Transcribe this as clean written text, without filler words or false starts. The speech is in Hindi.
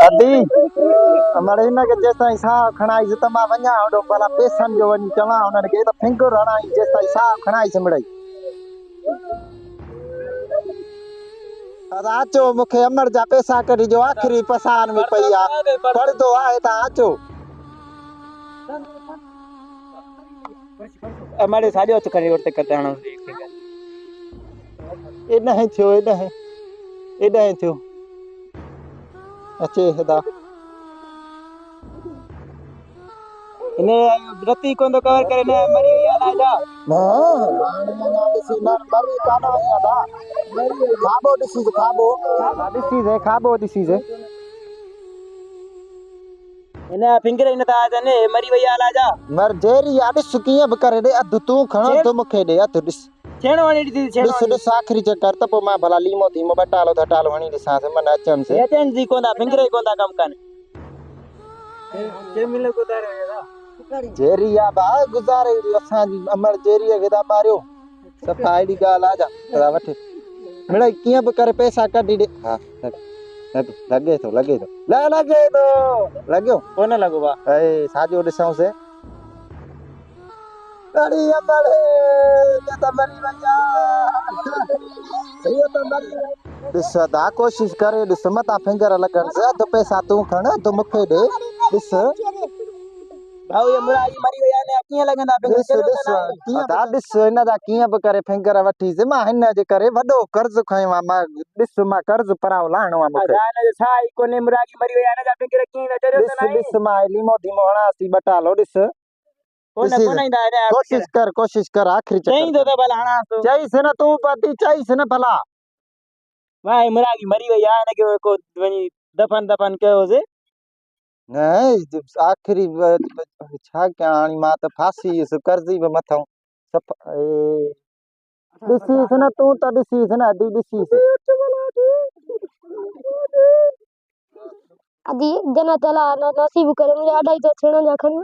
अदी हमारे इन के जेसा हिसाब खणाई त मां वञा ओडो भला पैसन जो वञी चवां उन्हनि खे त फिंगर हणाई जेसा हिसाब खणाई सिमड़ई अचो मूंखे अमर जा पैसा कढी जो आखिरी पसान में पई आहे पढ़दो आहे त अचो हमारे साजो तो करे उठते करते हणो एॾा ही थियो अचे हेदा इने रती कोन तो कवर करे ने मरी आला जा मरी कान वई दा खाबो ॾिसी से इने फिंगर इन ता जने मरी वई आला जा मर जेरी ॾिस कीअं बि करे ॾे अधु तूं खण तो मूंखे ॾे अधु ॾिस छेणो हणी दी छेणो ॾिस आखिरी चक्कर त पोइ मां भला लीमो धीमो बटालो धटालो हणी ॾिसां मन अचनि से अचन जी कोंदा फिंगर ही कोंदा कम कन के मिले गुदारे दा जेरिया बा गुज़ारे असांजी अमर जेरीअ खे था ॿारियो सफ़ा अहिड़ी ॻाल्हि आहे जा वठ मिड़ई कीअं बि करे पैसा कढी ॾे हा लॻे थो लॻियो कोन लगो बा साॼो ॾिसूं से अड़ी अमर त मरी वई ॾिस दा कोशिश करे ॾिस मतां फिंगर लॻण से अधु पैसा तूं खण अधु मूंखे ॾे ॾिस भाऊ ये मुराई मरी वई ने कीअं लगंदा ॾिस हिन जा कीअं बि करे फिंगर वठीसि मां हिन जे करे वॾो कर्ज़ खयो आहे मां ॾिस मां कर्ज़ पराओ लाहिणो आहे मूंखे छाई कोने मुराई मरी वई ने जा फिंगर कीअं चरियो त नहीं ॾिस मां लीमो धीमो हणासी बटालो ॾिस कोशिश कर आखिरी चई तो भला हणा तो चईस न तू पति चईस न भला भाई मुराई मरी वई ने को वनी दफन कयो से आखिरी छा कयां हाणे मां त फासी कर्ज़ी बि मथां ॾिसीस न तूं त ॾिसीस न अदी ॾिसीस अदी जना तला नसीब करे मुझे 250 छेणो जा खणी